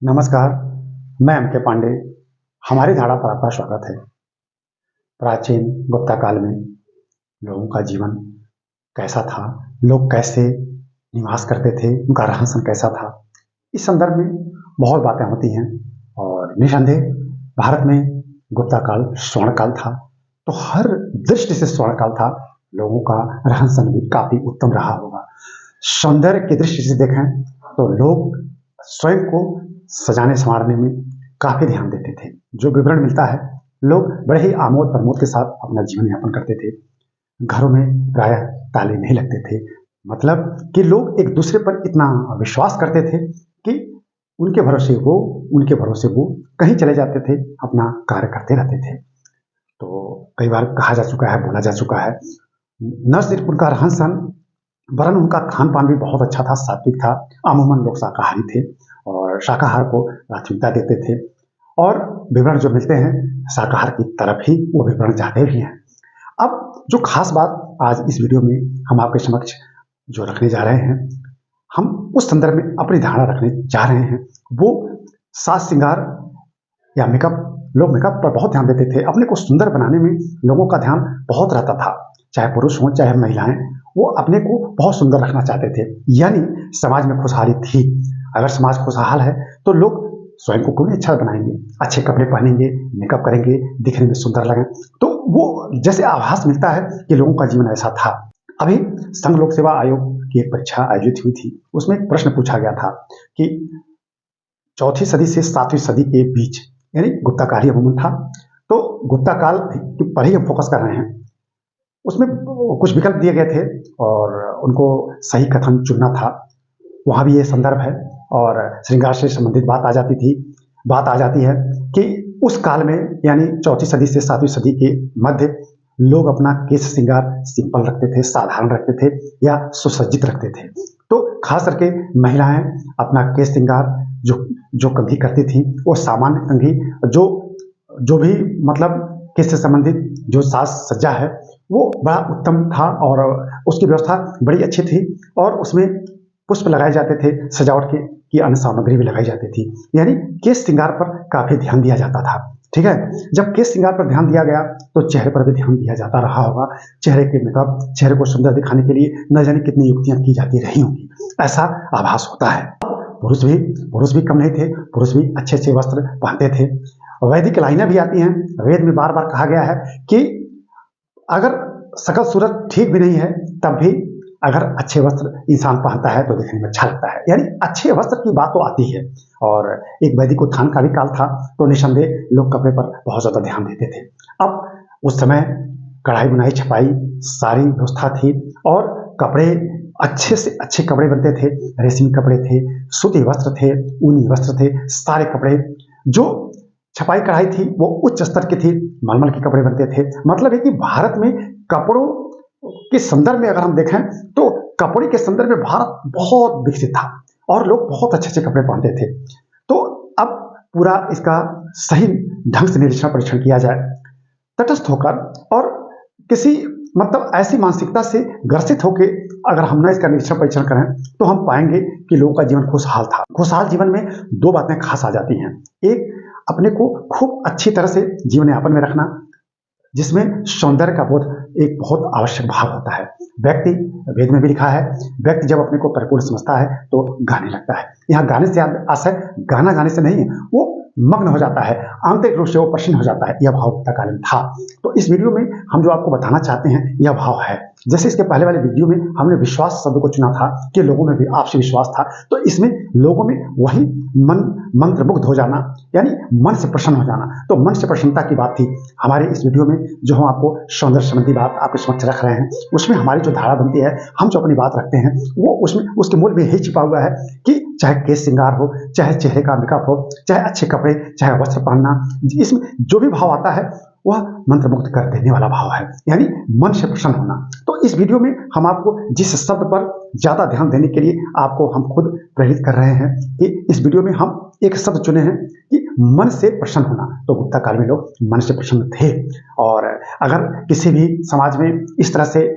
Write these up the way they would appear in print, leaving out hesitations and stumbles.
नमस्कार, मैं एम के पांडे। हमारी धारा पर आपका स्वागत है। प्राचीन गुप्ता काल में लोगों का जीवन कैसा था, लोग कैसे निवास करते थे, उनका रहन सहन कैसा था, इस संदर्भ में बहुत बातें होती हैं। और निसंदेह भारत में गुप्ता काल स्वर्ण काल था, तो हर दृष्टि से स्वर्ण काल था। लोगों का रहन सहन भी काफी उत्तम रहा होगा। सौंदर्य की दृष्टि से देखें तो लोग स्वयं को सजाने संवारने में काफी ध्यान देते थे। जो विवरण मिलता है, लोग बड़े ही आमोद प्रमोद के साथ अपना जीवन यापन करते थे। घरों में प्रायः ताले नहीं लगते थे, मतलब कि लोग एक दूसरे पर इतना विश्वास करते थे कि उनके भरोसे वो कहीं चले जाते थे, अपना कार्य करते रहते थे। तो कई बार कहा जा चुका है, बोला जा चुका है, न सिर्फ उनका रहन सहन वरन उनका खान पान भी बहुत अच्छा था, सात्विक था। अमूमन लोग शाकाहारी थे और शाकाहार को प्राथमिकता देते थे। और विवरण जो मिलते हैं शाकाहार की तरफ ही वो विवरण जाते भी हैं। अब जो खास बात आज इस वीडियो में हम आपके समक्ष जो रखने जा रहे हैं, हम उस संदर्भ में अपनी धारणा रखने जा रहे हैं। वो साज श्रृंगार या मेकअप। लोग मेकअप पर बहुत ध्यान देते थे। अपने को सुंदर बनाने में लोगों का ध्यान बहुत रहता था, चाहे पुरुष हो चाहे महिलाएं, वो अपने को बहुत सुंदर रखना चाहते थे। यानी समाज में खुशहाली थी। अगर समाज खुशहाल है तो लोग स्वयं को क्यों अच्छा बनाएंगे, अच्छे कपड़े पहनेंगे, मेकअप करेंगे, दिखने में सुंदर लगें। तो वो जैसे आभास मिलता है कि लोगों का जीवन ऐसा था। अभी संघ लोक सेवा आयोग की एक परीक्षा आयोजित हुई थी। उसमें एक प्रश्न पूछा गया था कि 4वीं सदी से 7वीं सदी के बीच, यानी गुप्ता काल ही अमूमन था, तो गुप्ता काल पर ही हम फोकस कर रहे हैं। उसमें कुछ विकल्प दिए गए थे और उनको सही कथन चुनना था। वहाँ भी ये संदर्भ है और श्रृंगार से संबंधित बात आ जाती है कि उस काल में यानी 4वीं सदी से 7वीं सदी के मध्य लोग अपना केश श्रृंगार सिंपल रखते थे, साधारण रखते थे या सुसज्जित रखते थे। तो खास करके महिलाएं अपना केश श्रृंगार जो कंघी करती थी वो सामान्य कंघी, जो भी मतलब केश से संबंधित जो साज सज्जा है वो बड़ा उत्तम था और उसकी व्यवस्था बड़ी अच्छी थी। और उसमें पुष्प लगाए जाते थे, सजावट की अन्य सामग्री भी लगाई जाती थी। यानी केश श्रृंगार पर काफी ध्यान दिया जाता था। ठीक है, जब केश श्रृंगार पर ध्यान दिया गया तो चेहरे पर भी ध्यान दिया जाता रहा होगा। चेहरे के मेकअप, चेहरे को सुंदर दिखाने के लिए न जाने कितनी युक्तियां की जाती रही होंगी, ऐसा आभास होता है। पुरुष भी कम नहीं थे, पुरुष भी अच्छे अच्छे वस्त्र पहनते थे। वैदिक लाइनें भी आती हैं। वेद में बार बार कहा गया है कि अगर सकल सूरत ठीक भी नहीं है तब भी अगर अच्छे वस्त्र इंसान पहनता है तो देखने में अच्छा लगता है। यानी अच्छे वस्त्र की बात तो आती है। और एक वैदिक उत्थान का भी काल था, तो निसंदेह लोग कपड़े पर बहुत ज्यादा ध्यान देते थे। अब उस समय कढ़ाई बुनाई छपाई सारी व्यवस्था थी और कपड़े अच्छे से अच्छे कपड़े बनते थे। रेशमी कपड़े थे, सूती वस्त्र थे, ऊनी वस्त्र थे। सारे कपड़े जो छपाई कढ़ाई थी वो उच्च स्तर की थी, मलमल के कपड़े बनते थे। मतलब है कि भारत में कपड़ों के संदर्भ में अगर हम देखें तो कपड़े के संदर्भ में भारत बहुत विकसित था और लोग बहुत अच्छे अच्छे कपड़े पहनते थे। तो अब पूरा इसका सही ढंग से निरीक्षण परीक्षण किया जाए, तटस्थ होकर और किसी मतलब ऐसी मानसिकता से ग्रसित होकर अगर हम ना इसका निरीक्षण परीक्षण करें तो हम पाएंगे कि लोगों का जीवन खुशहाल था। खुशहाल जीवन में दो बातें खास आ जाती हैं। एक, अपने को खूब अच्छी तरह से जीवन यापन में रखना, जिसमें सौंदर्य का बोध एक बहुत आवश्यक भाग होता है। व्यक्ति, वेद में भी लिखा है, व्यक्ति जब अपने को परिपूर्ण समझता है तो गाने लगता है। यहाँ गाने से आशय गाना गाने से नहीं है, वो मग्न हो जाता है, आंतरिक रूप से वो प्रसन्न हो जाता है। यह भाव गुप्ता काल में था। तो इस वीडियो में हम जो आपको बताना चाहते हैं यह भाव है। जैसे इसके पहले वाले वीडियो में हमने विश्वास शब्द को चुना था कि लोगों में भी आपसी विश्वास था, तो इसमें लोगों में वही मंत्रमुग्ध हो जाना, यानी मन से प्रसन्न हो जाना। तो मन से प्रसन्नता की बात थी। हमारे इस वीडियो में जो हम आपको सौंदर्य संबंधी बात आपके समक्ष रख रहे हैं, उसमें हमारी जो धारा बनती है, हम जो अपनी बात रखते हैं, वो उसमें उसके मूल में यही छिपा हुआ है कि चाहे केश श्रृंगार हो, चाहे चेहरे का मेकअप हो, चाहे अच्छे कपड़े, चाहे वस्त्र पहनना, इसमें जो भी भाव आता है वह मंत्रमुग्ध कर देने वाला भाव है, यानी मन से प्रसन्न होना। तो इस वीडियो में हम आपको जिस शब्द पर ज्यादा ध्यान देने के लिए आपको हम खुद प्रेरित कर रहे हैं कि इस वीडियो में हम एक शब्द चुने हैं कि मन से प्रसन्न होना। तो गुप्ता काल में लोग मन से प्रसन्न थे। और अगर किसी भी समाज में इस तरह से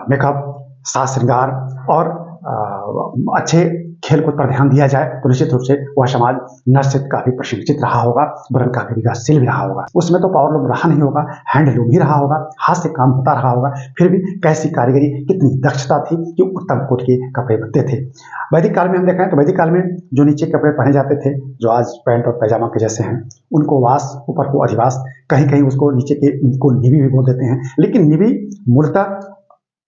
मेकअप, साज श्रृंगार और अच्छे खेल कूद पर ध्यान दिया जाए तो निश्चित रूप से वह समाज नर्स से काफी प्रशिक्षित रहा होगा, वरन काफी विकासशील भी रहा होगा। उसमें तो पावरलूम रहा नहीं होगा, हैंडलूम ही रहा होगा, हाथ से काम होता रहा होगा। फिर भी कैसी कारीगरी, कितनी दक्षता थी कि उत्तम कोट के कपड़े बनते थे। वैदिक काल में हम देखें तो वैदिक काल में जो नीचे कपड़े पहने जाते थे, जो आज पैंट और पैजामा के जैसे हैं, उनको वास, ऊपर को अधिवास, कहीं कहीं उसको नीचे के उनको निबी भी बोल देते हैं। लेकिन निबी मूलतः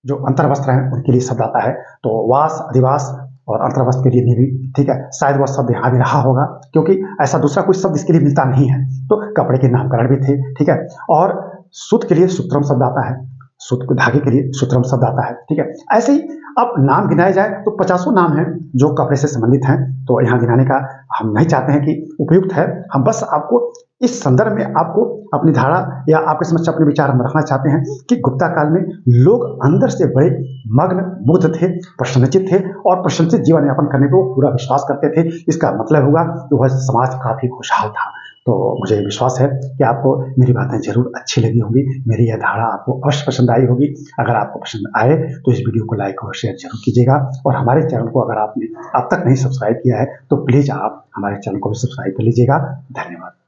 जो अंतर्वस्त्र है उनके लिए शब्द आता है, तो वास, अधिवास और अंतर्वस्त्र के लिए निबी, ठीक है। शायद वह शब्द यहाँ भी रहा होगा, क्योंकि ऐसा दूसरा कोई शब्द इसके लिए मिलता नहीं है। तो कपड़े के नामकरण भी थे, ठीक है। और सूत के लिए सूत्रम शब्द आता है, सूत धागे के लिए सूत्रम शब्द आता है, ठीक है। ऐसे ही अब नाम गिनाए जाए तो 50 नाम हैं जो कपड़े से संबंधित हैं। तो यहाँ गिनाने का हम नहीं चाहते हैं कि उपयुक्त है, हम बस आपको इस संदर्भ में आपको अपनी धारणा या आपके समक्ष अपने विचार हम रखना चाहते हैं कि गुप्ता काल में लोग अंदर से बड़े मग्न, मुग्ध थे, प्रसन्नचित थे और प्रसन्नचित जीवन यापन करने को पूरा विश्वास करते थे। इसका मतलब हुआ कि वह समाज काफी खुशहाल था। तो मुझे विश्वास है कि आपको मेरी बातें जरूर अच्छी लगी होंगी, मेरी यह धारणा आपको अवश्य पसंद आई होगी। अगर आपको पसंद आए तो इस वीडियो को लाइक और शेयर जरूर कीजिएगा, और हमारे चैनल को अगर आपने अब तक नहीं सब्सक्राइब किया है तो प्लीज आप हमारे चैनल को भी सब्सक्राइब कर लीजिएगा। धन्यवाद।